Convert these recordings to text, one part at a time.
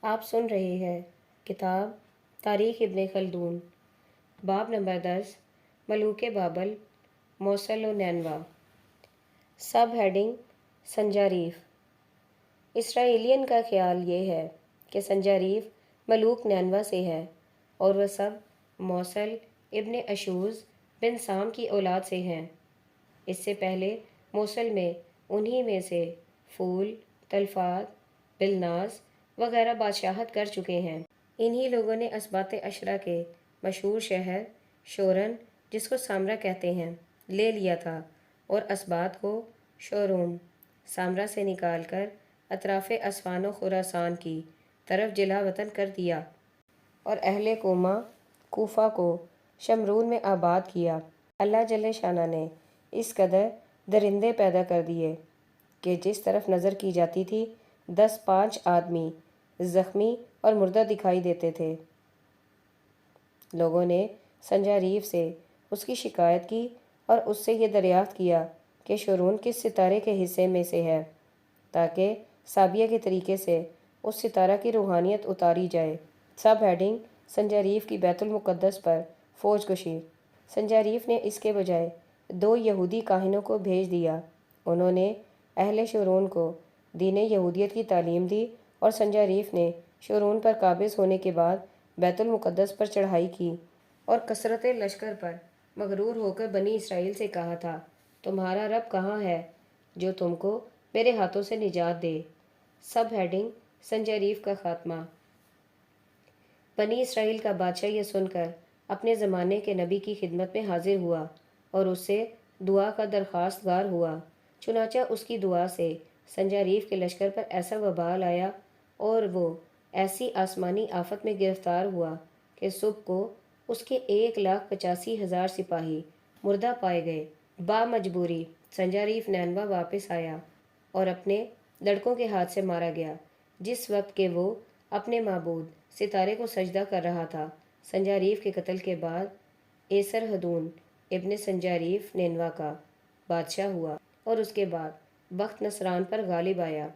آپ سن رہے ہیں کتاب تاریخ ابن خلدون، باب نمبر 10، ملوک بابل، موصل و نینوا۔ Sub heading: سنجاریف۔ اسرائیلین کا خیال یہ ہے کہ سنجاریف ملوک نینوا سے ہے اور وہ سب موصل ابن اشوز بن سام کی اولاد سے ہیں۔ اس سے پہلے موصل میں انہی میں سے فول، تلفات، بلناس وغیرہ بادشاہت کر چکے ہیں۔ انہی لوگوں نے اسباط عشرہ کے مشہور شہر شورن، جس کو سامرا کہتے ہیں، لے لیا تھا اور اسباط کو شوروم، سامرا سے نکال کر اطراف اصفہان و خراسان کی طرف جلا وطن کر دیا اور اہل کوما، کوفہ کو شمرون میں آباد کیا۔ اللہ جل شانہ نے اس قدر درندے پیدا کر دیے کہ جس طرف نظر کی جاتی تھی 10-5 آدمی زخمی اور مردہ دکھائی دیتے تھے۔ لوگوں نے سنجاریف سے اس کی شکایت کی اور اس سے یہ دریافت کیا کہ شورون کس ستارے کے حصے میں سے ہے، تاکہ سابیہ کے طریقے سے اس ستارہ کی روحانیت اتاری جائے۔ سب ہیڈنگ: سنجاریف کی بیت المقدس پر فوج کشی۔ سنجاریف نے اس کے بجائے 2 یہودی کاہنوں کو بھیج دیا۔ انہوں نے اہل شورون کو دین یہودیت کی تعلیم دی اور سنجاریف نے شورون پر قابض ہونے کے بعد بیت المقدس پر چڑھائی کی اور کثرت لشکر پر مغرور ہو کر بنی اسرائیل سے کہا تھا، تمہارا رب کہاں ہے جو تم کو میرے ہاتھوں سے نجات دے۔ سب ہیڈنگ: سنجاریف کا خاتمہ۔ بنی اسرائیل کا بادشاہ یہ سن کر اپنے زمانے کے نبی کی خدمت میں حاضر ہوا اور اس سے دعا کا درخواست گار ہوا۔ چنانچہ اس کی دعا سے سنجاریف کے لشکر پر ایسا وبال آیا اور وہ ایسی آسمانی آفت میں گرفتار ہوا کہ صبح کو اس کے 1,85,000 سپاہی مردہ پائے گئے۔ بامجبوری سنجاریف نینوا واپس آیا اور اپنے لڑکوں کے ہاتھ سے مارا گیا جس وقت کہ وہ اپنے معبود ستارے کو سجدہ کر رہا تھا۔ سنجاریف کے قتل کے بعد ایسر ہدون ابن سنجاریف نینوا کا بادشاہ ہوا اور اس کے بعد بخت نصران پر غالب آیا،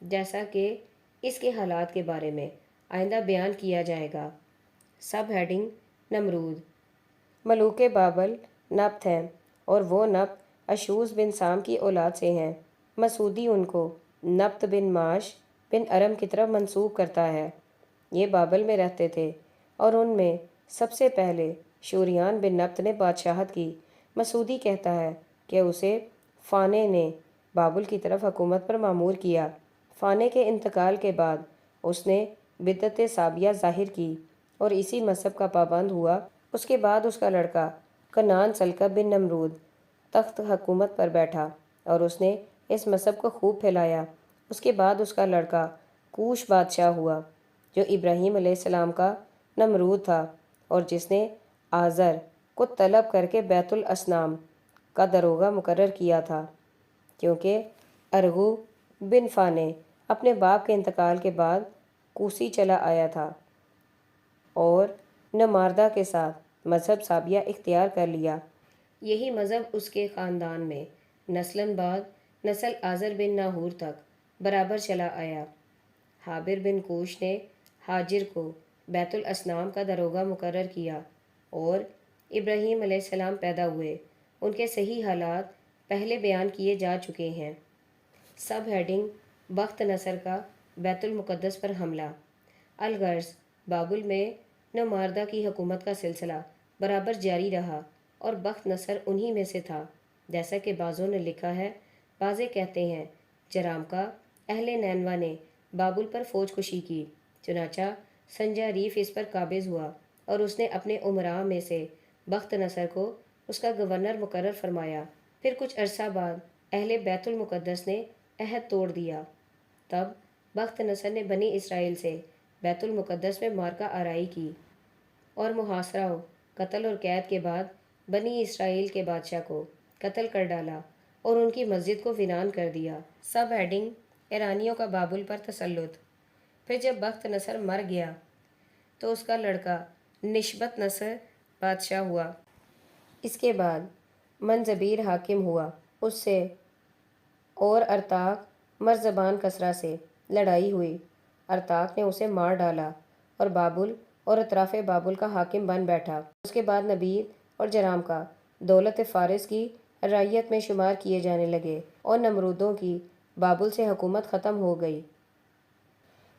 جیسا کہ اس کے حالات کے بارے میں آئندہ بیان کیا جائے گا۔ سب ہیڈنگ: نمرود۔ ملوک بابل نبط ہیں اور وہ نبط اشوز بن سام کی اولاد سے ہیں۔ مسعودی ان کو نبط بن معاش بن ارم کی طرف منسوب کرتا ہے۔ یہ بابل میں رہتے تھے اور ان میں سب سے پہلے شوریان بن نبط نے بادشاہت کی۔ مسعودی کہتا ہے کہ اسے فانے نے بابل کی طرف حکومت پر مامور کیا۔ فانے کے انتقال کے بعد اس نے بدعت سابیہ ظاہر کی اور اسی مذہب کا پابند ہوا۔ اس کے بعد اس کا لڑکا کنعان سلقب بن نمرود تخت حکومت پر بیٹھا اور اس نے اس مذہب کو خوب پھیلایا۔ اس کے بعد اس کا لڑکا کوش بادشاہ ہوا جو ابراہیم علیہ السلام کا نمرود تھا اور جس نے آزر کو طلب کر کے بیت الاصنام کا داروغہ مقرر کیا تھا، کیونکہ ارغو بن فانے اپنے باپ کے انتقال کے بعد کوسی چلا آیا تھا اور نماردہ کے ساتھ مذہب سابیہ اختیار کر لیا۔ یہی مذہب اس کے خاندان میں نسلاً بعد نسل آزر بن ناہور تک برابر چلا آیا۔ حابر بن کوش نے ہاجر کو بیت الاصنام کا داروغہ مقرر کیا اور ابراہیم علیہ السلام پیدا ہوئے۔ ان کے صحیح حالات پہلے بیان کیے جا چکے ہیں۔ سب ہیڈنگ: بخت نصر کا بیت المقدس پر حملہ۔ الغرض بابل میں نوماردہ کی حکومت کا سلسلہ برابر جاری رہا اور بخت نصر انہی میں سے تھا، جیسا کہ بعضوں نے لکھا ہے۔ بعضے کہتے ہیں جرام کا اہل نینوا نے بابل پر فوج کشی کی، چنانچہ سنجاریف اس پر قابض ہوا اور اس نے اپنے امراء میں سے بخت نصر کو اس کا گورنر مقرر فرمایا۔ پھر کچھ عرصہ بعد اہل بیت المقدس نے عہد توڑ دیا۔ تب بخت نصر نے بنی اسرائیل سے بیت المقدس میں مارکہ آرائی کی اور محاصرہ و قتل اور قید کے بعد بنی اسرائیل کے بادشاہ کو قتل کر ڈالا اور ان کی مسجد کو ویران کر دیا۔ سب ہیڈنگ: ایرانیوں کا بابل پر تسلط۔ پھر جب بخت نصر مر گیا تو اس کا لڑکا نشبت نصر بادشاہ ہوا۔ اس کے بعد منظبیر حاکم ہوا۔ اس سے اور ارتاق مرزبان کسرا سے لڑائی ہوئی ارتاق نے اسے مار ڈالا اور بابل اور اطراف بابل کا حاکم بن بیٹھا۔ اس کے بعد نبید اور جرام کا دولت فارس کی رعیت میں شمار کیے جانے لگے اور نمرودوں کی بابل سے حکومت ختم ہو گئی۔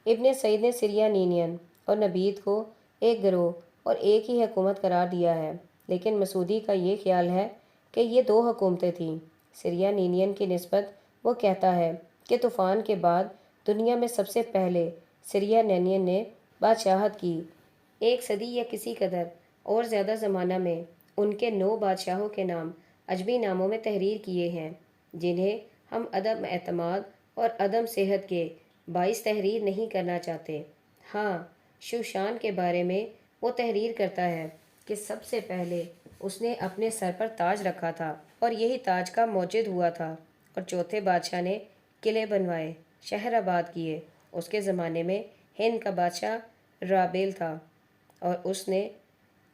ابن سعید نے سریا نینین اور نبید کو ایک گروہ اور ایک ہی حکومت قرار دیا ہے، لیکن مسعودی کا یہ خیال ہے کہ یہ دو حکومتیں تھیں۔ سریا نینین کی نسبت وہ کہتا ہے کہ طوفان کے بعد دنیا میں سب سے پہلے سریا نینین نے بادشاہت کی۔ 1 صدی یا کسی قدر اور زیادہ زمانہ میں ان کے 9 بادشاہوں کے نام عجمی ناموں میں تحریر کیے ہیں، جنہیں ہم عدم اعتماد اور عدم صحت کے باعث تحریر نہیں کرنا چاہتے۔ ہاں، شوشان کے بارے میں وہ تحریر کرتا ہے کہ سب سے پہلے اس نے اپنے سر پر تاج رکھا تھا اور یہی تاج کا موجد ہوا تھا، اور چوتھے بادشاہ نے قلعے بنوائے، شہر آباد کیے۔ اس کے زمانے میں ہند کا بادشاہ رابیل تھا اور اس نے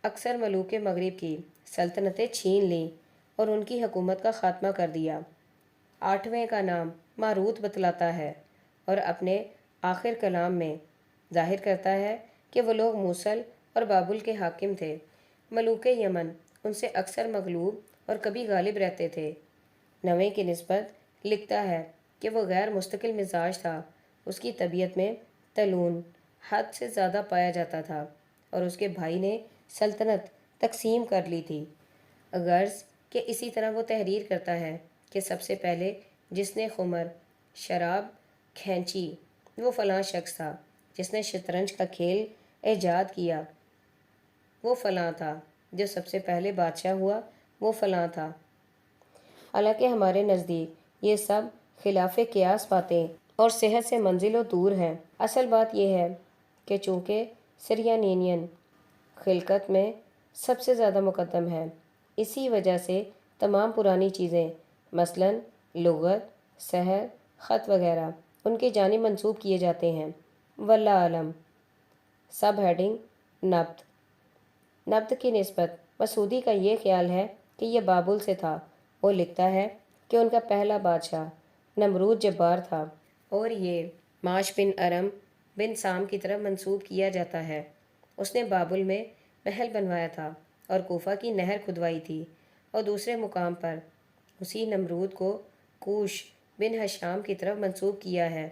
اکثر ملوک مغرب کی سلطنتیں چھین لیں اور ان کی حکومت کا خاتمہ کر دیا۔ 8ویں کا نام ماروت بتلاتا ہے اور اپنے آخر کلام میں ظاہر کرتا ہے کہ وہ لوگ موصل اور بابل کے حاکم تھے۔ ملوک یمن ان سے اکثر مغلوب اور کبھی غالب رہتے تھے۔ 9ویں کی نسبت لکھتا ہے کہ وہ غیر مستقل مزاج تھا، اس کی طبیعت میں تلون حد سے زیادہ پایا جاتا تھا اور اس کے بھائی نے سلطنت تقسیم کر لی تھی۔ غرض کہ اسی طرح وہ تحریر کرتا ہے کہ سب سے پہلے جس نے خمر شراب کھینچی وہ فلاں شخص تھا، جس نے شطرنج کا کھیل ایجاد کیا وہ فلاں تھا، جو سب سے پہلے بادشاہ ہوا وہ فلاں تھا۔ حالانکہ ہمارے نزدیک یہ سب خلاف قیاس باتیں اور صحت سے منزل و دور ہیں۔ اصل بات یہ ہے کہ چونکہ سریا نینین خلقت میں سب سے زیادہ مقدم ہے، اسی وجہ سے تمام پرانی چیزیں مثلاً لغت، سحر، خط وغیرہ ان کی جانب منسوب کیے جاتے ہیں۔ واللہ اعلم۔ Sub heading نبت۔ نبت کی نسبت مسعودی کا یہ خیال ہے کہ یہ بابل سے تھا۔ وہ لکھتا ہے کہ ان کا پہلا بادشاہ نمرود جبار تھا اور یہ معاش بن ارم بن سام کی طرف منسوب کیا جاتا ہے۔ اس نے بابل میں محل بنوایا تھا اور کوفہ کی نہر کھدوائی تھی، اور دوسرے مقام پر اسی نمرود کو کوش بن ہشام کی طرف منسوب کیا ہے۔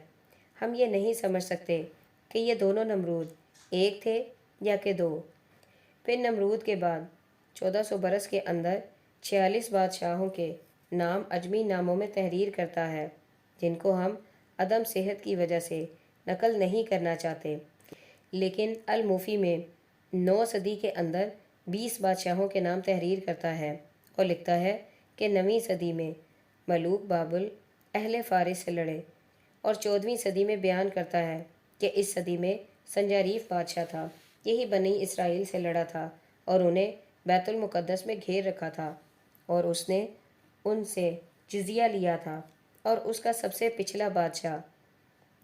ہم یہ نہیں سمجھ سکتے کہ یہ دونوں نمرود ایک تھے یا کہ دو۔ پھر نمرود کے بعد 1400 برس کے اندر 46 بادشاہوں کے نام عجمی ناموں میں تحریر کرتا ہے، جن کو ہم عدم صحت کی وجہ سے نقل نہیں کرنا چاہتے، لیکن الموفی میں 9 صدی کے اندر 20 بادشاہوں کے نام تحریر کرتا ہے اور لکھتا ہے کہ 9ویں صدی میں ملوک بابل اہل فارس سے لڑے، اور 14ویں صدی میں بیان کرتا ہے کہ اس صدی میں سنجاریف بادشاہ تھا، یہی بنی اسرائیل سے لڑا تھا اور انہیں بیت المقدس میں گھیر رکھا تھا، اور اس نے ان سے جزیہ لیا تھا، اور اس کا سب سے پچھلا بادشاہ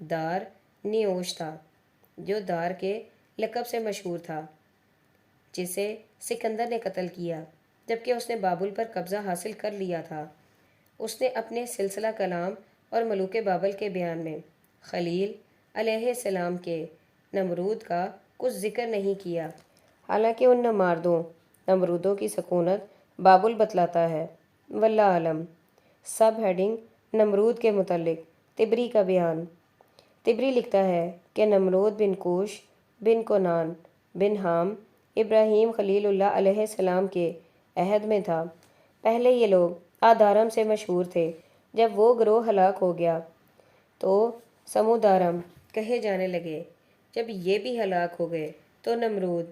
دار نیوش تھا، جو دار کے لقب سے مشہور تھا، جسے سکندر نے قتل کیا جبکہ اس نے بابل پر قبضہ حاصل کر لیا تھا۔ اس نے اپنے سلسلہ کلام اور ملوک بابل کے بیان میں خلیل علیہ السلام کے نمرود کا کچھ ذکر نہیں کیا، حالانکہ ان نمرودوں کی سکونت بابل بتلاتا ہے۔ واللہ اعلم۔ سب ہیڈنگ نمرود کے متعلق طبری کا بیان۔ طبری لکھتا ہے کہ نمرود بن کوش بن کنان بن حام ابراہیم خلیل اللہ علیہ السلام کے عہد میں تھا۔ پہلے یہ لوگ آدارم سے مشہور تھے۔ جب وہ گروہ ہلاک ہو گیا تو سمودارم کہے جانے لگے۔ جب یہ بھی ہلاک ہو گئے تو نمرود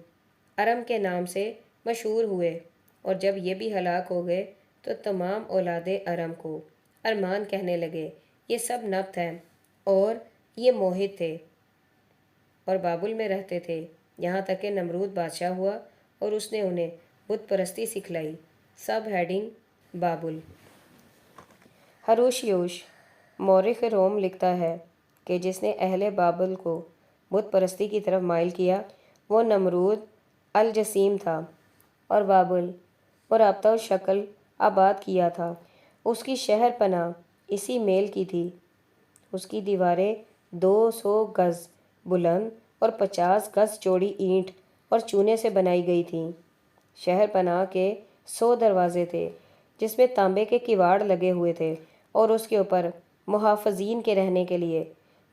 ارم کے نام سے مشہور ہوئے، اور جب یہ بھی ہلاک ہو گئے تو تمام اولاد ارم کو ارمان کہنے لگے۔ یہ سب نبت ہیں اور یہ موحد تھے اور بابل میں رہتے تھے، یہاں تک کہ نمرود بادشاہ ہوا اور اس نے انہیں بت پرستی سکھلائی۔ سب ہیڈنگ بابل۔ ہروشیوش مورخ روم لکھتا ہے کہ جس نے اہل بابل کو بت پرستی کی طرف مائل کیا وہ نمرود الجسیم تھا، اور بابل اور رابطہ شکل آباد کیا تھا۔ اس کی شہر پناہ اسی میل کی تھی۔ اس کی دیواریں 200 گز بلند اور 50 گز چوڑی اینٹ اور چونے سے بنائی گئی تھیں۔ شہر پناہ کے 100 دروازے تھے جس میں تانبے کے کواڑ لگے ہوئے تھے اور اس کے اوپر محافظین کے رہنے کے لیے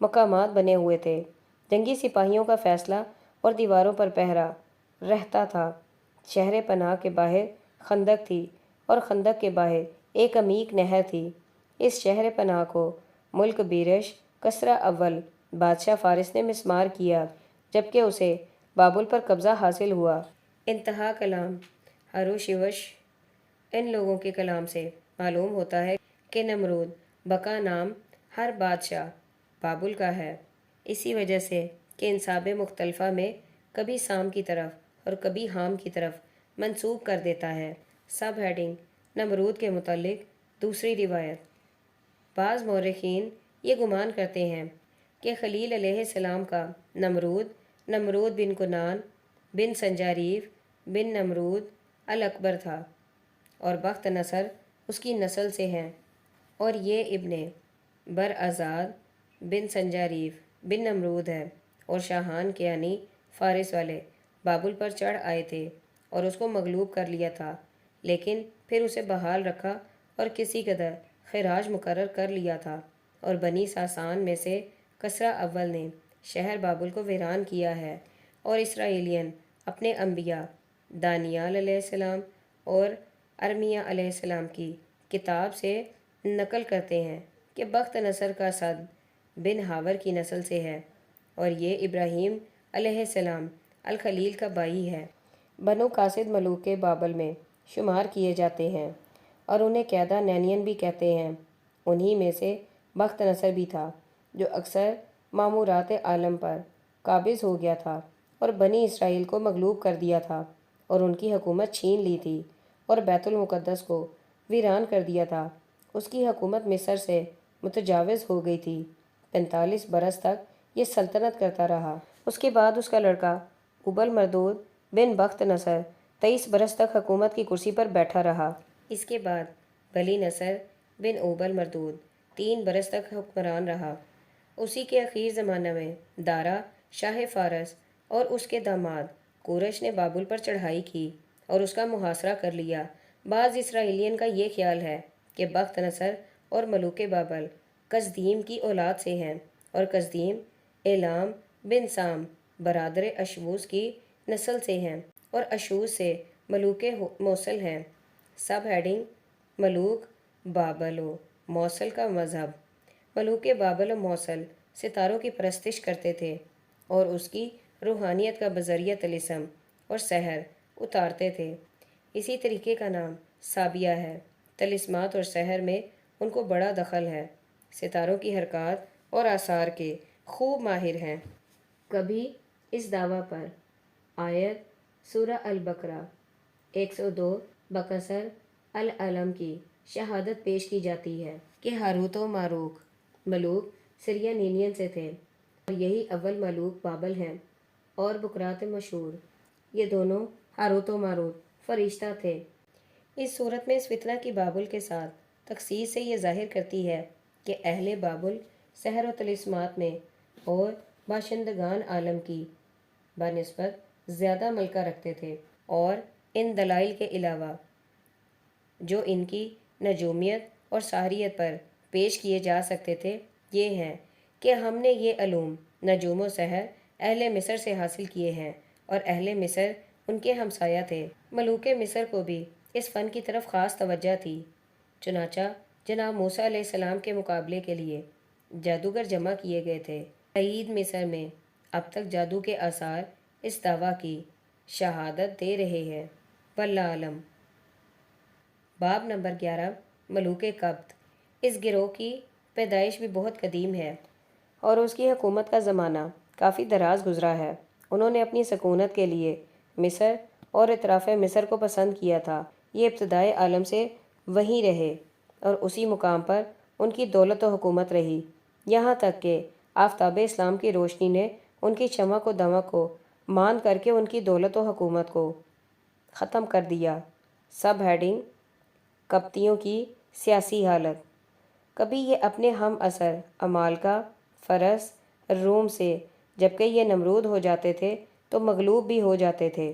مقامات بنے ہوئے تھے۔ جنگی سپاہیوں کا فیصلہ اور دیواروں پر پہرا رہتا تھا۔ شہر پناہ کے باہر خندق تھی اور خندق کے باہر ایک عمیق نہر تھی۔ اس شہر پناہ کو ملک بیرش کسری اول بادشاہ فارس نے مسمار کیا جبکہ اسے بابل پر قبضہ حاصل ہوا۔ انتہا کلام ہروشیوش۔ ان لوگوں کے کلام سے معلوم ہوتا ہے کہ نمرود بقا نام ہر بادشاہ بابل کا ہے، اسی وجہ سے کہ انصاب مختلفہ میں کبھی سام کی طرف اور کبھی حام کی طرف منسوب کر دیتا ہے۔ سب ہیڈنگ نمرود کے متعلق دوسری روایت۔ بعض مورخین یہ گمان کرتے ہیں کہ خلیل علیہ السلام کا نمرود بن کنان بن سنجاریف بن نمرود الاکبر تھا اور بخت نصر اس کی نسل سے ہیں، اور یہ ابن برازاد بن سنجاریف بن نمرود ہے، اور شاہان کے یعنی فارس والے بابل پر چڑھ آئے تھے اور اس کو مغلوب کر لیا تھا، لیکن پھر اسے بحال رکھا اور کسی قدر خراج مقرر کر لیا تھا، اور بنی ساسان میں سے کسری اول نے شہر بابل کو ویران کیا ہے، اور اسرائیلیین اپنے انبیاء دانیال علیہ السلام اور ارمیا علیہ السلام کی کتاب سے نقل کرتے ہیں کہ بخت نصر کا سد بن ہاور کی نسل سے ہے، اور یہ ابراہیم علیہ السلام الخلیل کا بھائی ہے۔ بنو قاصد ملوک بابل میں شمار کیے جاتے ہیں اور انہیں قیادہ نینین بھی کہتے ہیں۔ انہی میں سے بخت نصر بھی تھا جو اکثر مامورات عالم پر قابض ہو گیا تھا اور بنی اسرائیل کو مغلوب کر دیا تھا اور ان کی حکومت چھین لی تھی اور بیت المقدس کو ویران کر دیا تھا۔ اس کی حکومت مصر سے متجاوز ہو گئی تھی۔ 45 برس تک یہ سلطنت کرتا رہا۔ اس کے بعد اس کا لڑکا اوبل مردود بن بخت نصر 23 برس تک حکومت کی کرسی پر بیٹھا رہا۔ اس کے بعد بلی نصر بن اوبل مردود 3 برس تک حکمران رہا۔ اسی کے اخیر زمانہ میں دارا شاہ فارس اور اس کے داماد کورش نے بابل پر چڑھائی کی اور اس کا محاصرہ کر لیا۔ بعض اسرائیلیین کا یہ خیال ہے کہ بخت نصر اور ملوک بابل کزدیم کی اولاد سے ہیں، اور کزدیم ایلام بن سام برادر اشوز کی نسل سے ہیں، اور اشوز سے ملوک موصل ہیں۔ سب ہیڈنگ ملوک بابل و موصل کا مذہب۔ ملوک بابل و موصل ستاروں کی پرستش کرتے تھے اور اس کی روحانیت کا بذریعہ طلسم اور سحر اتارتے تھے۔ اسی طریقے کا نام سابیہ ہے۔ طلسمات اور سحر میں ان کو بڑا دخل ہے۔ ستاروں کی حرکات اور آثار کے خوب ماہر ہیں۔ کبھی اس دعویٰ پر آیت سورہ البقرہ 102 بکسر العلم کی شہادت پیش کی جاتی ہے کہ ہاروت و ماروت ملوک سریانینین سے تھے، اور یہی اول ملوک بابل ہیں، اور بکرات مشہور یہ دونوں ہاروت و ماروت فرشتہ تھے۔ اس صورت میں اس فتنہ کی بابل کے ساتھ تخصیص سے یہ ظاہر کرتی ہے کہ اہل بابل سحر و طلسمات میں اور باشندگان عالم کی بنسبت زیادہ ملکہ رکھتے تھے، اور ان دلائل کے علاوہ جو ان کی نجومیت اور سحریت پر پیش کیے جا سکتے تھے یہ ہیں کہ ہم نے یہ علوم نجوم و سحر اہل مصر سے حاصل کیے ہیں، اور اہل مصر ان کے ہمسایہ تھے۔ ملوک مصر کو بھی اس فن کی طرف خاص توجہ تھی، چنانچہ جناب موسیٰ علیہ السلام کے مقابلے کے لیے جادوگر جمع کیے گئے تھے۔ عید مصر میں اب تک جادو کے آثار اس دعویٰ کی شہادت دے رہے ہیں۔ واللہ اعلم۔ باب نمبر 11 ملوک قبط۔ اس گروہ کی پیدائش بھی بہت قدیم ہے اور اس کی حکومت کا زمانہ کافی دراز گزرا ہے۔ انہوں نے اپنی سکونت کے لیے مصر اور اطراف مصر کو پسند کیا تھا۔ یہ ابتدائے عالم سے وہیں رہے اور اسی مقام پر ان کی دولت و حکومت رہی، یہاں تک کہ آفتاب اسلام کی روشنی نے ان کی چمک و دمک کو ماند کر کے ان کی دولت و حکومت کو ختم کر دیا۔ سب ہیڈنگ قبطیوں کی سیاسی حالت۔ کبھی یہ اپنے ہم عصر عمالقہ، فرس، روم سے جبکہ یہ نمرود ہو جاتے تھے تو مغلوب بھی ہو جاتے تھے،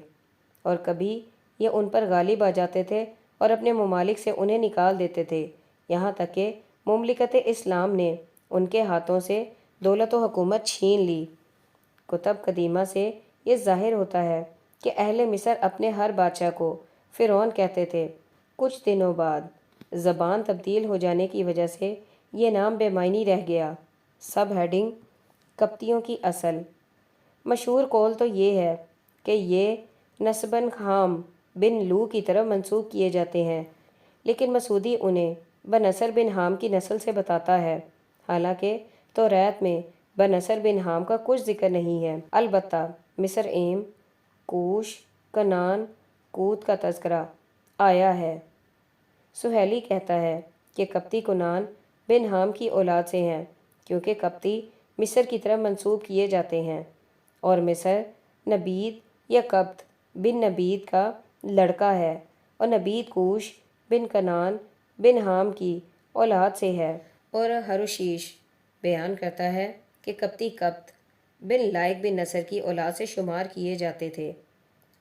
اور کبھی یہ ان پر غالب آ جاتے تھے اور اپنے ممالک سے انہیں نکال دیتے تھے، یہاں تک کہ مملکت اسلام نے ان کے ہاتھوں سے دولت و حکومت چھین لی۔ کتب قدیمہ سے یہ ظاہر ہوتا ہے کہ اہل مصر اپنے ہر بادشاہ کو فرعون کہتے تھے۔ کچھ دنوں بعد زبان تبدیل ہو جانے کی وجہ سے یہ نام بے معنی رہ گیا۔ سب ہیڈنگ: قبطیوں کی اصل۔ مشہور قول تو یہ ہے کہ یہ نسباً خام بن لو کی طرف منسوب کیے جاتے ہیں، لیکن مسعودی انہیں بنصر بن حام کی نسل سے بتاتا ہے، حالانکہ توریت میں بنصر بن حام کا کچھ ذکر نہیں ہے۔ البتہ مصر ایم، کوش، کنعان، کوت کا تذکرہ آیا ہے۔ سہیلی کہتا ہے کہ قبطی کنعان بن حام کی اولاد سے ہیں، کیونکہ قبطی مصر کی طرف منسوب کیے جاتے ہیں، اور مصر نبید یا قبط بن نبید کا لڑکا ہے، اور نبید کوش بن کنعان بن حام کی اولاد سے ہے۔ اور ہروشیش بیان کرتا ہے کہ قبطی قبط بن لائق بن نصر کی اولاد سے شمار کیے جاتے تھے،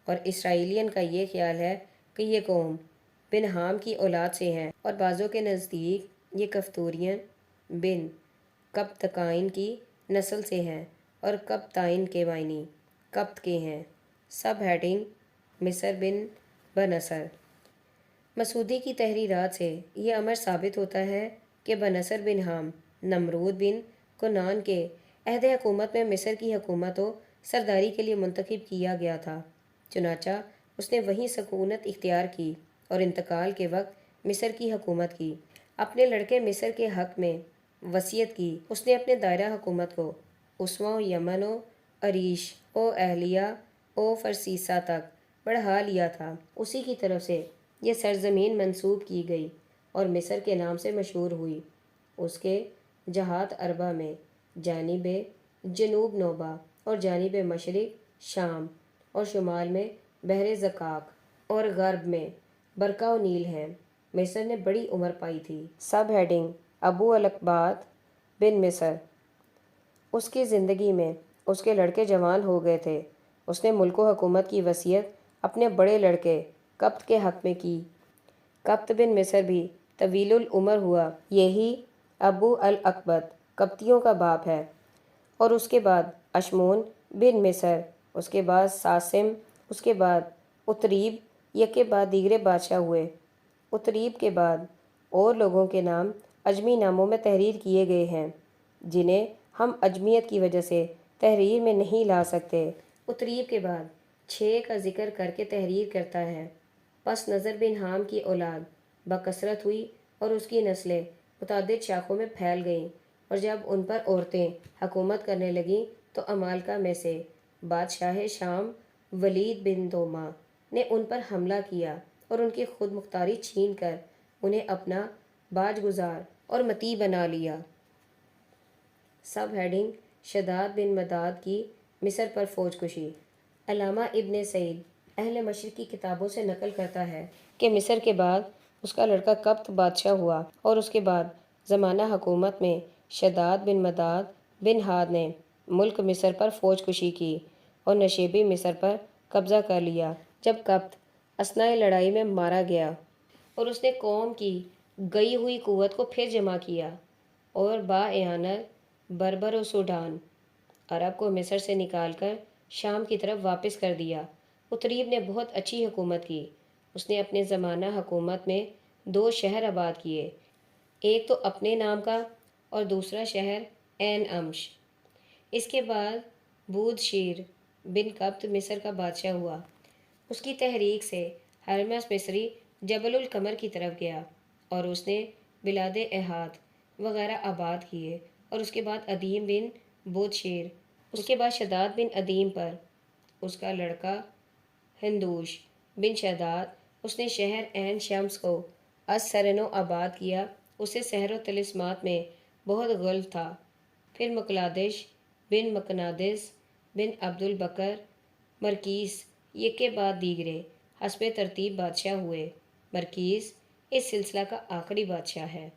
اور اسرائیلین کا یہ خیال ہے کہ یہ قوم بن حام کی اولاد سے ہیں، اور بعضوں کے نزدیک یہ کفتورین بن قبطقائن کی نسل سے ہیں، اور قبطائن کے معنی قبط کے ہیں۔ سب ہیڈنگ: مصر بن بنصر۔ مسعودی کی تحریرات سے یہ امر ثابت ہوتا ہے کہ بنصر بن حام نمرود بن کنعان کے عہد حکومت میں مصر کی حکومت و سرداری کے لیے منتخب کیا گیا تھا، چنانچہ اس نے وہیں سکونت اختیار کی اور انتقال کے وقت مصر کی حکومت کی۔ اپنے لڑکے مصر کے حق میں وصیت کی۔ اس نے اپنے دائرہ حکومت کو اسواں و یمن و عریش و اہلیہ و فرسیسہ تک بڑھا لیا تھا۔ اسی کی طرف سے یہ سرزمین منسوب کی گئی اور مصر کے نام سے مشہور ہوئی۔ اس کے جہات اربع میں جانب جنوب نوبہ اور جانب مشرق شام اور شمال میں بحر زقاق اور غرب میں برکہ و نیل ہیں۔ مصر نے بڑی عمر پائی تھی۔ سب ہیڈنگ: ابو الاقباط بن مصر۔ اس کی زندگی میں اس کے لڑکے جوان ہو گئے تھے۔ اس نے ملک و حکومت کی وصیت اپنے بڑے لڑکے قبط کے حق میں کی۔ قبط بن مصر بھی طویل العمر ہوا۔ یہی ابو الاقبط قبطیوں کا باپ ہے۔ اور اس کے بعد اشمون بن مصر، اس کے بعد ساسم، اس کے بعد اتریب، یک کے بعد دیگر بادشاہ ہوئے۔ اتریب کے بعد اور لوگوں کے نام عجمی ناموں میں تحریر کیے گئے ہیں، جنہیں ہم عجمیت کی وجہ سے تحریر میں نہیں لا سکتے۔ اتریب کے بعد 6 کا ذکر کر کے تحریر کرتا ہے۔ پس نظر بن حام کی اولاد بکثرت ہوئی اور اس کی نسلیں متعدد شاخوں میں پھیل گئیں، اور جب ان پر عورتیں حکومت کرنے لگیں تو امالکہ میں سے بادشاہ شام ولید بن دوما نے ان پر حملہ کیا اور ان کی خود مختاری چھین کر انہیں اپنا باج گزار اور مطیع بنا لیا۔ سب ہیڈنگ: شداد بن مداد کی مصر پر فوج کشی۔ علامہ ابن سعید اہل مشرق کی کتابوں سے نقل کرتا ہے کہ مصر کے بعد اس کا لڑکا قبط بادشاہ ہوا، اور اس کے بعد زمانہ حکومت میں شداد بن مداد بن ہاد نے ملک مصر پر فوج کشی کی اور نشیبی مصر پر قبضہ کر لیا۔ جب قبط اثناء لڑائی میں مارا گیا اور اس نے قوم کی گئی ہوئی قوت کو پھر جمع کیا اور بااعانت بربر و سوڈان عرب کو مصر سے نکال کر شام کی طرف واپس کر دیا۔ اتریب نے بہت اچھی حکومت کی۔ اس نے اپنے زمانہ حکومت میں 2 شہر آباد کیے، ایک تو اپنے نام کا اور دوسرا شہر عین امش۔ اس کے بعد بود شیر بن قبط مصر کا بادشاہ ہوا۔ اس کی تحریک سے ہرمس مصری جبل القمر کی طرف گیا اور اس نے بلاد احاد وغیرہ آباد کیے، اور اس کے بعد ادیم بن بود شیر، اس کے بعد شداد بن ادیم پر اس کا لڑکا ہندوش بن شداد، اس نے شہر عین شمس کو از سرنو آباد کیا۔ اسے سحر و طلسمات میں بہت غلب تھا۔ پھر مقلادش بن مقناطس بن عبد البکر مرکیس، یک کے بعد دیگرے حسب ترتیب بادشاہ ہوئے۔ مرکیس اس سلسلہ کا آخری بادشاہ ہے۔